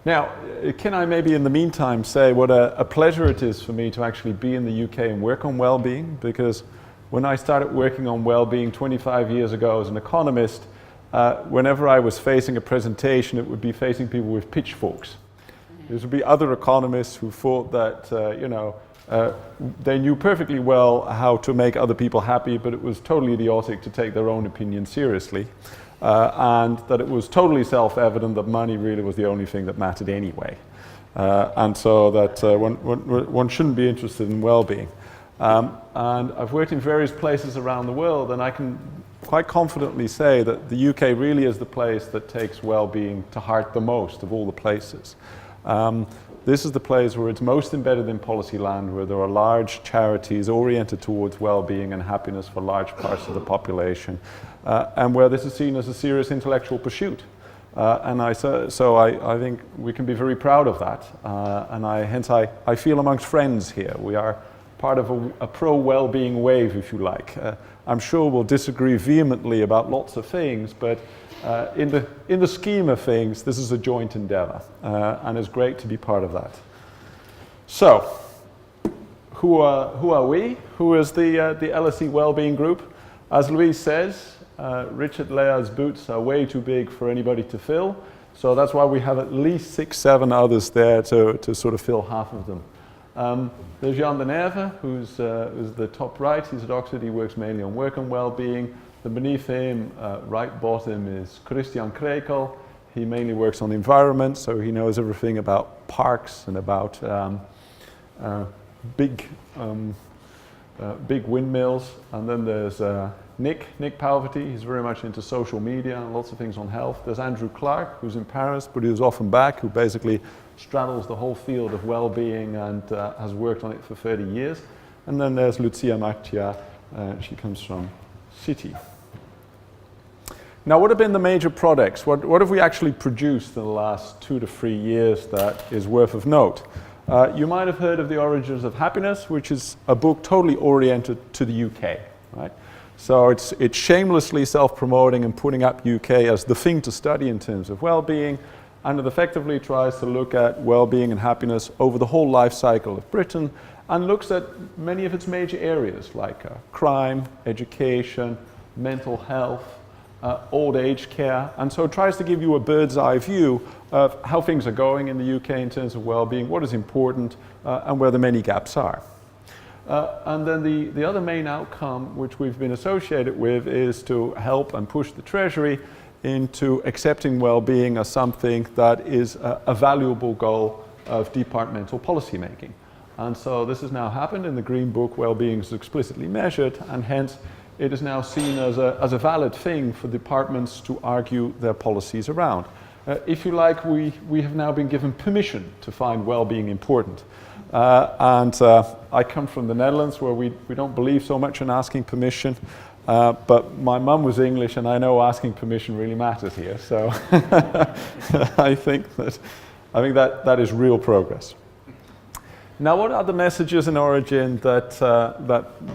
Now, can I maybe in the meantime say what a pleasure it is for me to actually be in the UK and work on well-being, because when I started working on well-being 25 years ago as an economist, whenever I was facing a presentation, it would be facing people with pitchforks. There would be other economists who thought that, they knew perfectly well how to make other people happy, but it was totally idiotic to take their own opinion seriously. And that it was totally self-evident that money really was the only thing that mattered anyway. And so that one shouldn't be interested in well-being. And I've worked in various places around the world, and I can quite confidently say that the UK really is the place that takes well-being to heart the most of all the places. This is the place where it's most embedded in policy land, where there are large charities oriented towards well-being and happiness for large parts of the population, and where this is seen as a serious intellectual pursuit. So I think we can be very proud of that, and hence I feel amongst friends here. We are part of a pro-well-being wave, if you like. I'm sure we'll disagree vehemently about lots of things, but in the scheme of things, this is a joint endeavor, and it's great to be part of that. So, who are we? Who is the LSE Wellbeing Group? As Louise says, Richard Leah's boots are way too big for anybody to fill, so that's why we have at least 6, 7 others there to sort of fill half of them. There's Jan de Nerve, who's the top right. He's at Oxford. He works mainly on work and well-being. Then beneath him, right bottom, is Christian Krekel. He mainly works on the environment, so he knows everything about parks and about big windmills. And then there's Nick Palverty. He's very much into social media and lots of things on health. There's Andrew Clark, who's in Paris, but who's often back, who basically straddles the whole field of well-being and has worked on it for 30 years. And then there's Lucia Macchia. She comes from City. Now, what have been the major products? What have we actually produced in the last 2 to 3 years that is worth of note? You might have heard of The Origins of Happiness, which is a book totally oriented to the UK, right? So it's shamelessly self-promoting and putting up UK as the thing to study in terms of well-being, and it effectively tries to look at well-being and happiness over the whole life cycle of Britain, and looks at many of its major areas like crime, education, mental health, old age care, and so it tries to give you a bird's eye view of how things are going in the UK in terms of well-being, what is important, and where the many gaps are. And then the other main outcome which we've been associated with is to help and push the Treasury into accepting well-being as something that is a valuable goal of departmental policy making. And so this has now happened in the Green Book. Well-being is explicitly measured, and hence it is now seen as a valid thing for departments to argue their policies around. If you like, we have now been given permission to find well-being important. I come from the Netherlands, where we don't believe so much in asking permission, but my mum was English, and I know asking permission really matters here. So I think that is real progress. Now, what are the messages in Origin that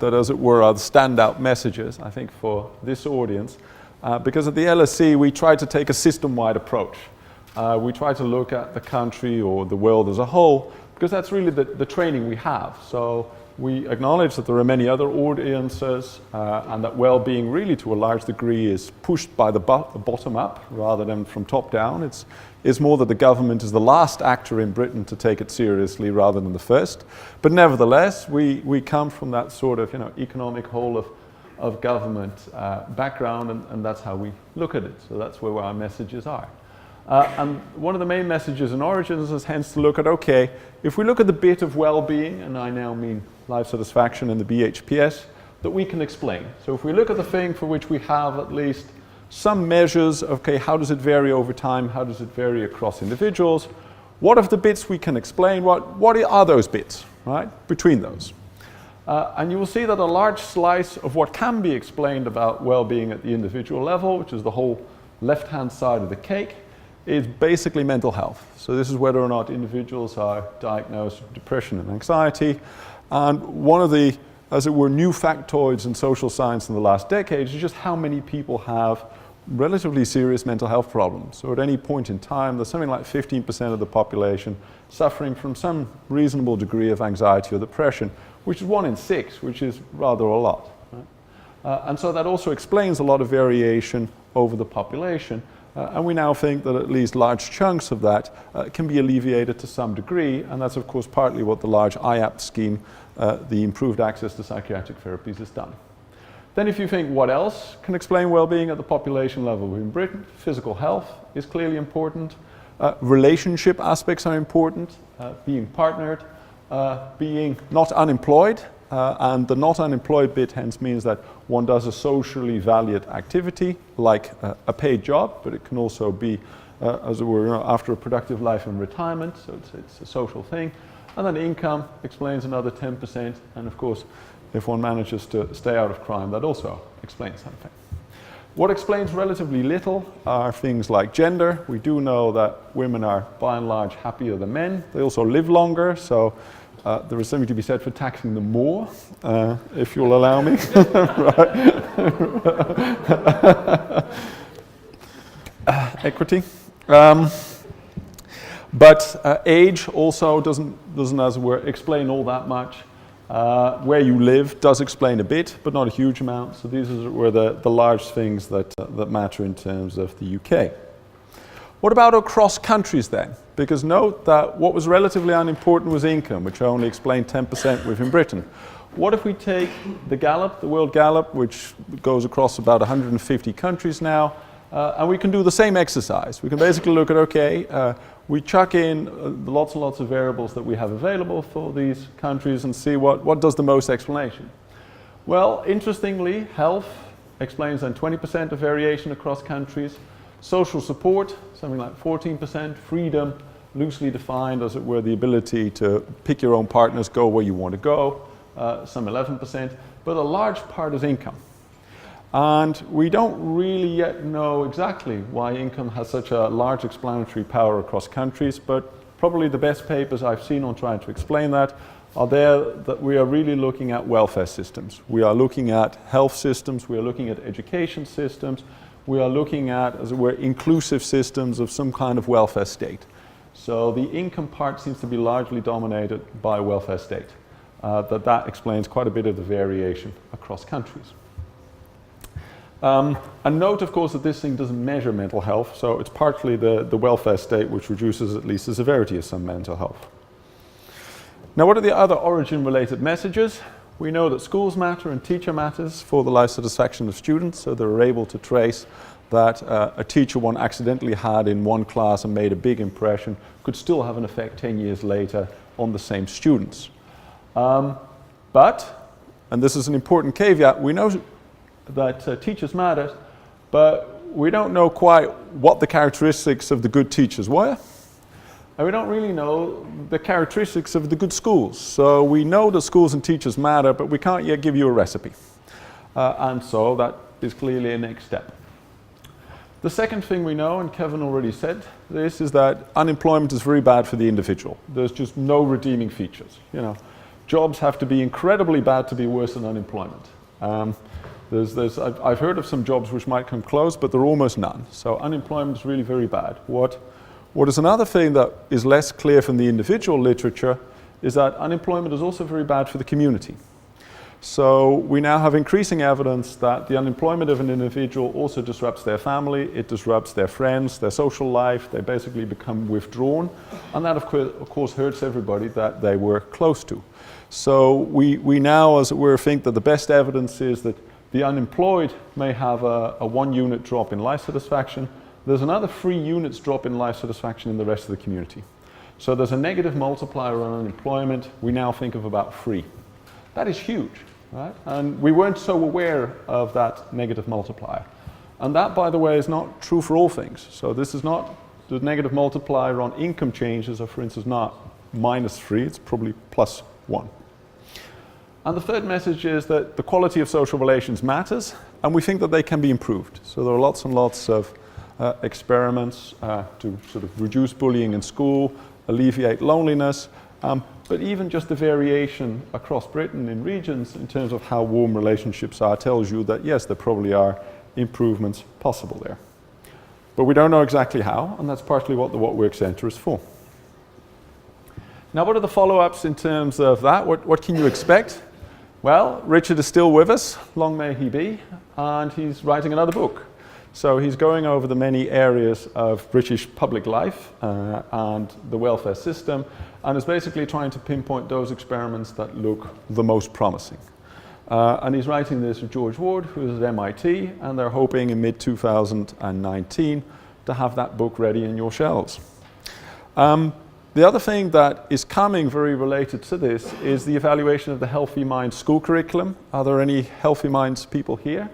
as it were, are the standout messages, I think, for this audience? Because at the LSE, we try to take a system-wide approach. We try to look at the country or the world as a whole, because that's really the training we have. So we acknowledge that there are many other audiences, and that well-being really, to a large degree, is pushed by the bottom up rather than from top down. It's more that the government is the last actor in Britain to take it seriously rather than the first. But nevertheless, we come from that sort of economic whole of government background, and that's how we look at it. So that's where our messages are. And one of the main messages in Origins is hence to look at, okay, if we look at the bit of well-being, and I now mean life satisfaction and the BHPS, that we can explain. So if we look at the thing for which we have at least some measures, okay, how does it vary over time? How does it vary across individuals? What of the bits we can explain? What are those bits, right, between those? And you will see that a large slice of what can be explained about well-being at the individual level, which is the whole left-hand side of the cake, is basically mental health. So this is whether or not individuals are diagnosed with depression and anxiety. And one of the, as it were, new factoids in social science in the last decade is just how many people have relatively serious mental health problems. So at any point in time, there's something like 15% of the population suffering from some reasonable degree of anxiety or depression, which is 1 in 6, which is rather a lot. Right? And so that also explains a lot of variation over the population. And we now think that at least large chunks of that can be alleviated to some degree, and that's of course partly what the large IAPT scheme, the Improved Access to Psychiatric Therapies, has done. Then if you think what else can explain well-being at the population level in Britain, physical health is clearly important, relationship aspects are important, being partnered, being not unemployed, and the not unemployed bit hence means that one does a socially valued activity like a paid job, but it can also be, as it were, after a productive life in retirement, so it's a social thing. And then income explains another 10%, and of course, if one manages to stay out of crime, that also explains something. What explains relatively little are things like gender. We do know that women are by and large happier than men. They also live longer, so there is something to be said for taxing them more, if you'll allow me. Equity. But age also doesn't, as it were, explain all that much. Where you live does explain a bit, but not a huge amount. So these were the large things that matter in terms of the UK. What about across countries then? Because note that what was relatively unimportant was income, which only explained 10% within Britain. What if we take the Gallup, the World Gallup, which goes across about 150 countries now, and we can do the same exercise. We can basically look at, okay, we chuck in lots and lots of variables that we have available for these countries and see what does the most explanation. Well, interestingly, health explains then 20% of variation across countries. Social support, something like 14%. Freedom, loosely defined, as it were, the ability to pick your own partners, go where you want to go, some 11%. But a large part is income. And we don't really yet know exactly why income has such a large explanatory power across countries, but probably the best papers I've seen on trying to explain that are there that we are really looking at welfare systems. We are looking at health systems, we are looking at education systems, we are looking at, as it were, inclusive systems of some kind of welfare state. So the income part seems to be largely dominated by welfare state. That explains quite a bit of the variation across countries. And note, of course, that this thing doesn't measure mental health, so it's partly the welfare state which reduces at least the severity of some mental health. Now, what are the other origin-related messages? We know that schools matter and teacher matters for the life satisfaction of students, so they're able to trace that a teacher one accidentally had in one class and made a big impression could still have an effect 10 years later on the same students. But, and this is an important caveat, we know that teachers matter, but we don't know quite what the characteristics of the good teachers were. And we don't really know the characteristics of the good schools. So we know that schools and teachers matter, but we can't yet give you a recipe. And so that is clearly a next step. The second thing we know, and Kevin already said this, is that unemployment is very bad for the individual. There's just no redeeming features. You know, jobs have to be incredibly bad to be worse than unemployment. I've heard of some jobs which might come close, but there are almost none. So unemployment is really very bad. What is another thing that is less clear from the individual literature is that unemployment is also very bad for the community. So we now have increasing evidence that the unemployment of an individual also disrupts their family, it disrupts their friends, their social life, they basically become withdrawn, and that of course hurts everybody that they were close to. So we now, as it were, think that the best evidence is that the unemployed may have a 1 unit drop in life satisfaction. There's another 3 units drop in life satisfaction in the rest of the community. So there's a negative multiplier on unemployment. We now think of about 3. That is huge, right? And we weren't so aware of that negative multiplier. And that, by the way, is not true for all things. So this is not the negative multiplier on income changes are, for instance, not -3, it's probably +1. And the third message is that the quality of social relations matters, and we think that they can be improved. So there are lots and lots of experiments to sort of reduce bullying in school, alleviate loneliness, but even just the variation across Britain in regions in terms of how warm relationships are tells you that yes, there probably are improvements possible there. But we don't know exactly how, and that's partly what the What Works Centre is for. Now, what are the follow-ups in terms of that? What can you expect? Well, Richard is still with us, long may he be, and he's writing another book. So he's going over the many areas of British public life and the welfare system, and is basically trying to pinpoint those experiments that look the most promising. And he's writing this with George Ward, who is at MIT, and they're hoping in mid-2019 to have that book ready in your shelves. The other thing that is coming very related to this is the evaluation of the Healthy Minds school curriculum. Are there any Healthy Minds people here?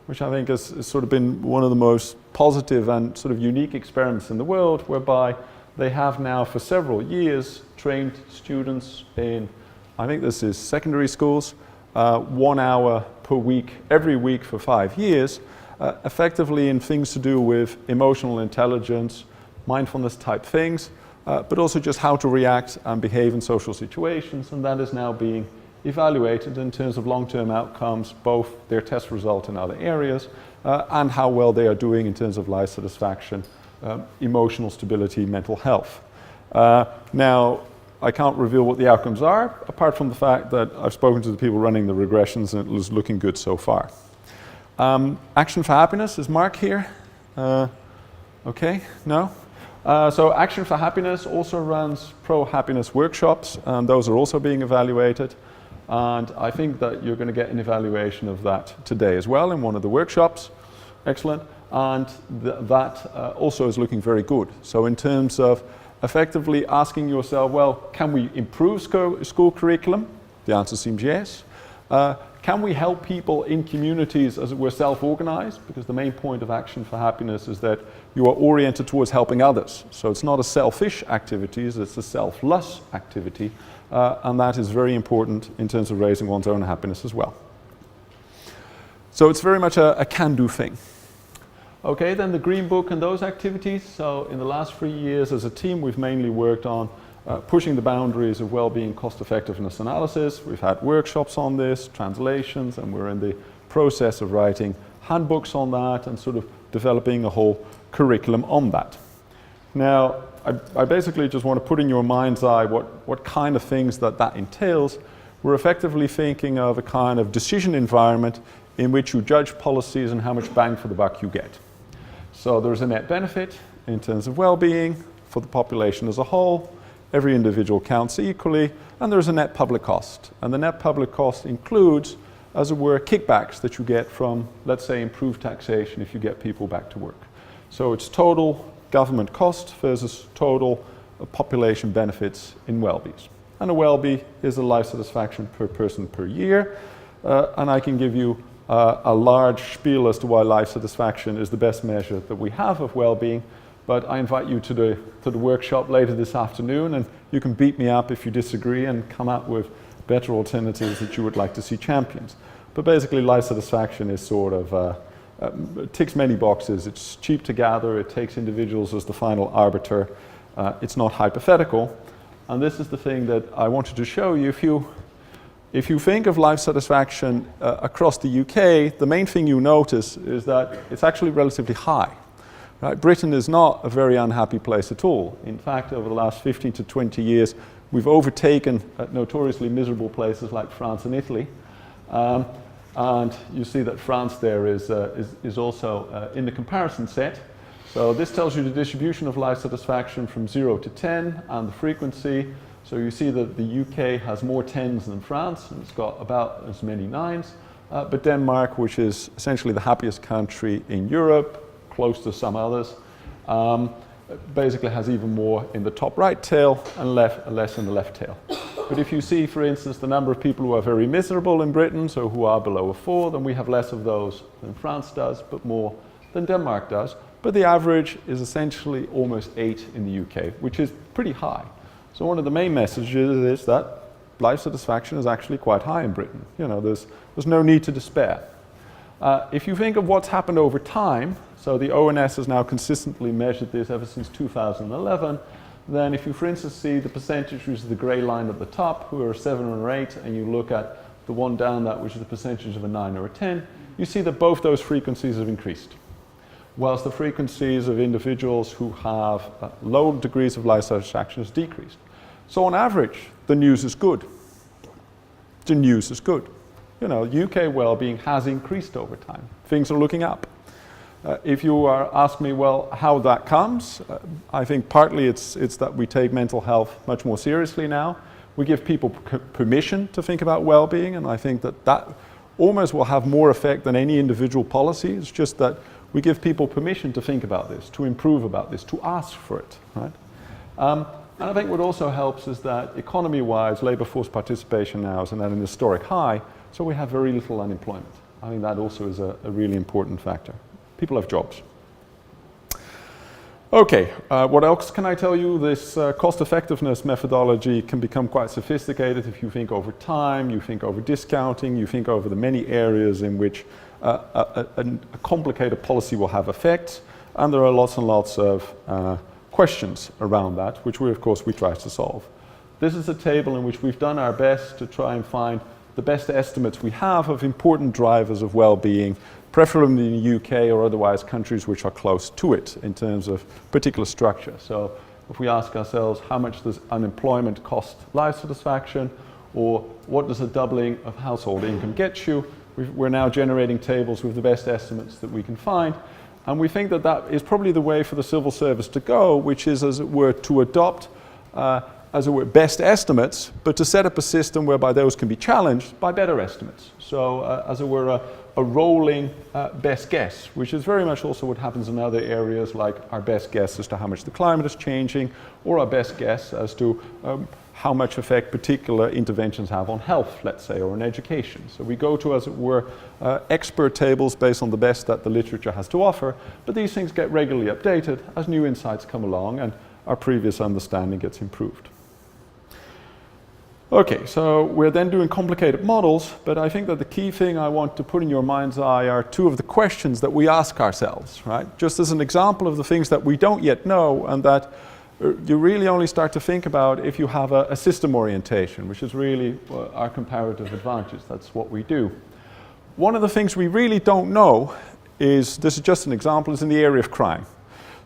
Which I think has sort of been one of the most positive and sort of unique experiments in the world, whereby they have now for several years trained students in, I think this is secondary schools, 1 hour per week, every week for 5 years, effectively in things to do with emotional intelligence, mindfulness type things, but also just how to react and behave in social situations, and that is now being evaluated in terms of long-term outcomes, both their test result in other areas and how well they are doing in terms of life satisfaction, emotional stability, mental health. Now, I can't reveal what the outcomes are, apart from the fact that I've spoken to the people running the regressions and it was looking good so far. Action for Happiness, is Mark here? Okay, no? So Action for Happiness also runs pro-happiness workshops, and those are also being evaluated. And I think that you're going to get an evaluation of that today as well in one of the workshops. Excellent. And that also is looking very good. So in terms of effectively asking yourself, well, can we improve school curriculum? The answer seems yes. Can we help people in communities, as it were, self-organized? Because the main point of Action for Happiness is that you are oriented towards helping others. So it's not a selfish activity, it's a selfless activity. And that is very important in terms of raising one's own happiness as well. So it's very much a can-do thing. Okay, then the Green Book and those activities. So in the last 3 years as a team, we've mainly worked on pushing the boundaries of well-being cost-effectiveness analysis. We've had workshops on this, translations, and we're in the process of writing handbooks on that and sort of developing a whole curriculum on that. Now, I basically just want to put in your mind's eye what kind of things that entails. We're effectively thinking of a kind of decision environment in which you judge policies and how much bang for the buck you get. So there's a net benefit in terms of well-being for the population as a whole. Every individual counts equally, and there's a net public cost. And the net public cost includes, as it were, kickbacks that you get from, let's say, improved taxation if you get people back to work. So it's total government cost versus total population benefits in Wellbees. And a Wellbe is a life satisfaction per person per year. And I can give you a large spiel as to why life satisfaction is the best measure that we have of well-being. But I invite you to the workshop later this afternoon, and you can beat me up if you disagree and come up with better alternatives that you would like to see championed. But basically, life satisfaction is sort of it ticks many boxes. It's cheap to gather. It takes individuals as the final arbiter. It's not hypothetical. And this is the thing that I wanted to show you. If you think of life satisfaction across the UK, the main thing you notice is that it's actually relatively high. Right? Britain is not a very unhappy place at all. In fact, over the last 15 to 20 years, we've overtaken notoriously miserable places like France and Italy. And you see that France there is also in the comparison set. So this tells you the distribution of life satisfaction from 0 to 10 and the frequency. So you see that the UK has more 10s than France, and it's got about as many 9s. But Denmark, which is essentially the happiest country in Europe, close to some others, basically has even more in the top right tail and less in the left tail. But if you see, for instance, the number of people who are very miserable in Britain, so who are below a 4, then we have less of those than France does, but more than Denmark does. But the average is essentially almost 8 in the UK, which is pretty high. So one of the main messages is that life satisfaction is actually quite high in Britain. You know, there's no need to despair. If you think of what's happened over time, so the ONS has now consistently measured this ever since 2011, then if you, for instance, see the percentage, which is the grey line at the top, who are 7 or 8, and you look at the one down that, which is the percentage of a 9 or a 10, you see that both those frequencies have increased, whilst the frequencies of individuals who have low degrees of life satisfaction has decreased. So on average, the news is good. The news is good. You know, UK well-being has increased over time. Things are looking up. If you ask me, well, how that comes, I think partly it's that we take mental health much more seriously now. We give people permission to think about well-being, and I think that almost will have more effect than any individual policy. It's just that we give people permission to think about this, to improve about this, to ask for it, right? And I think what also helps is that economy-wise, labour force participation now is at an historic high, so we have very little unemployment. I think that also is a really important factor. People have jobs. Okay, what else can I tell you? This cost-effectiveness methodology can become quite sophisticated if you think over time, you think over discounting, you think over the many areas in which a complicated policy will have effects, and there are lots and lots of questions around that, which of course we try to solve. This is a table in which we've done our best to try and find the best estimates we have of important drivers of well-being, preferably in the UK or otherwise countries which are close to it in terms of particular structure. So if we ask ourselves how much does unemployment cost life satisfaction, or what does a doubling of household income get you, we're now generating tables with the best estimates that we can find. And we think that that is probably the way for the civil service to go, which is, as it were, to adopt, as it were, best estimates, but to set up a system whereby those can be challenged by better estimates. So, as it were, a rolling best guess, which is very much also what happens in other areas, like our best guess as to how much the climate is changing, or our best guess as to how much effect particular interventions have on health, let's say, or on education. So we go to, as it were, expert tables based on the best that the literature has to offer, but these things get regularly updated as new insights come along and our previous understanding gets improved. Okay, so we're then doing complicated models, but I think that the key thing I want to put in your mind's eye are two of the questions that we ask ourselves, right? Just as an example of the things that we don't yet know and that you really only start to think about if you have a system orientation, which is really our comparative advantage. That's what we do. One of the things we really don't know is, this is just an example, is in the area of crime.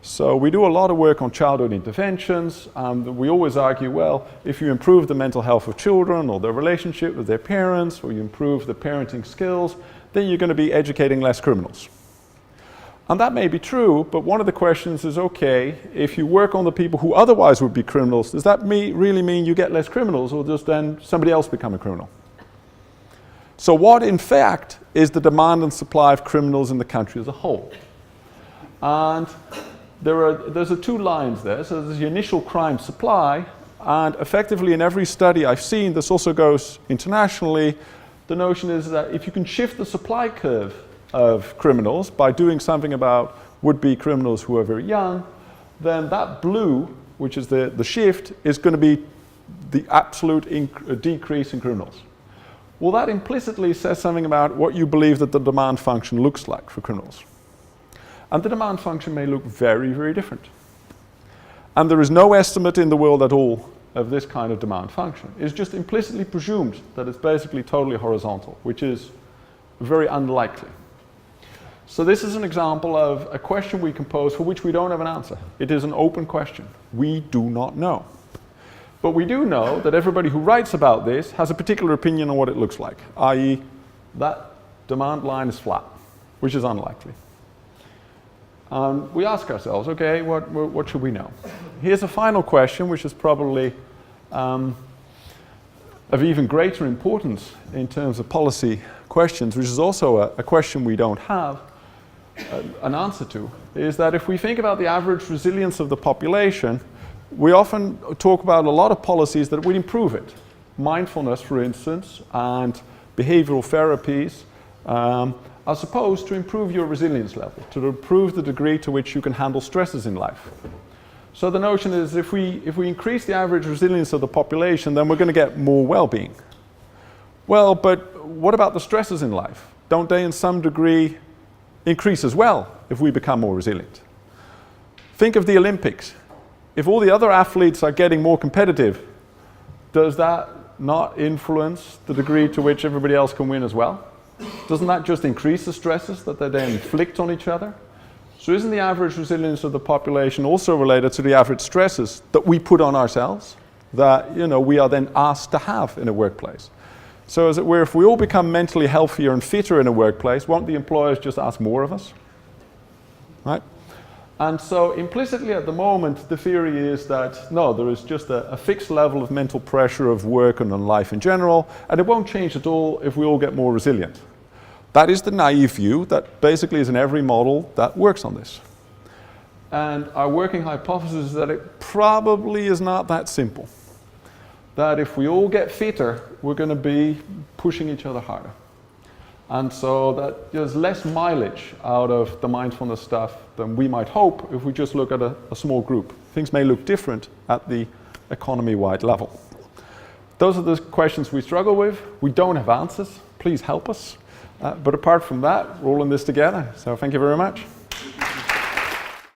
So we do a lot of work on childhood interventions, and we always argue, well, if you improve the mental health of children or their relationship with their parents, or you improve the parenting skills, then you're going to be educating less criminals. And that may be true, but one of the questions is, okay, if you work on the people who otherwise would be criminals, does that really mean you get less criminals, or does then somebody else become a criminal? So what, in fact, is the demand and supply of criminals in the country as a whole? And there's two lines there. So there's the initial crime supply, and effectively in every study I've seen, this also goes internationally, the notion is that if you can shift the supply curve of criminals by doing something about would-be criminals who are very young, then that blue, which is the shift, is going to be the absolute decrease in criminals. Well, that implicitly says something about what you believe that the demand function looks like for criminals. And the demand function may look very, very different. And there is no estimate in the world at all of this kind of demand function. It's just implicitly presumed that it's basically totally horizontal, which is very unlikely. So this is an example of a question we can pose for which we don't have an answer. It is an open question. We do not know. But we do know that everybody who writes about this has a particular opinion on what it looks like, i.e. that demand line is flat, which is unlikely. We ask ourselves, okay, what should we know? Here's a final question, which is probably of even greater importance in terms of policy questions, which is also a question we don't have an answer to, is that if we think about the average resilience of the population, we often talk about a lot of policies that would improve it. Mindfulness, for instance, and behavioral therapies are supposed to improve your resilience level, to improve the degree to which you can handle stresses in life. So the notion is if we increase the average resilience of the population, then we're going to get more well-being. Well, but what about the stresses in life? Don't they in some degree increase as well if we become more resilient? Think of the Olympics. If all the other athletes are getting more competitive, does that not influence the degree to which everybody else can win as well? Doesn't that just increase the stresses that they then inflict on each other? So isn't the average resilience of the population also related to the average stresses that we put on ourselves, that we are then asked to have in a workplace? So as it were, if we all become mentally healthier and fitter in a workplace, won't the employers just ask more of us? Right? And so implicitly at the moment, the theory is that no, there is just a fixed level of mental pressure of work and on life in general, and it won't change at all if we all get more resilient. That is the naive view that basically is in every model that works on this. And our working hypothesis is that it probably is not that simple. That if we all get fitter, we're going to be pushing each other harder. And so that there's less mileage out of the mindfulness stuff than we might hope if we just look at a small group. Things may look different at the economy-wide level. Those are the questions we struggle with. We don't have answers. Please help us. But apart from that, we're all in this together. So thank you very much.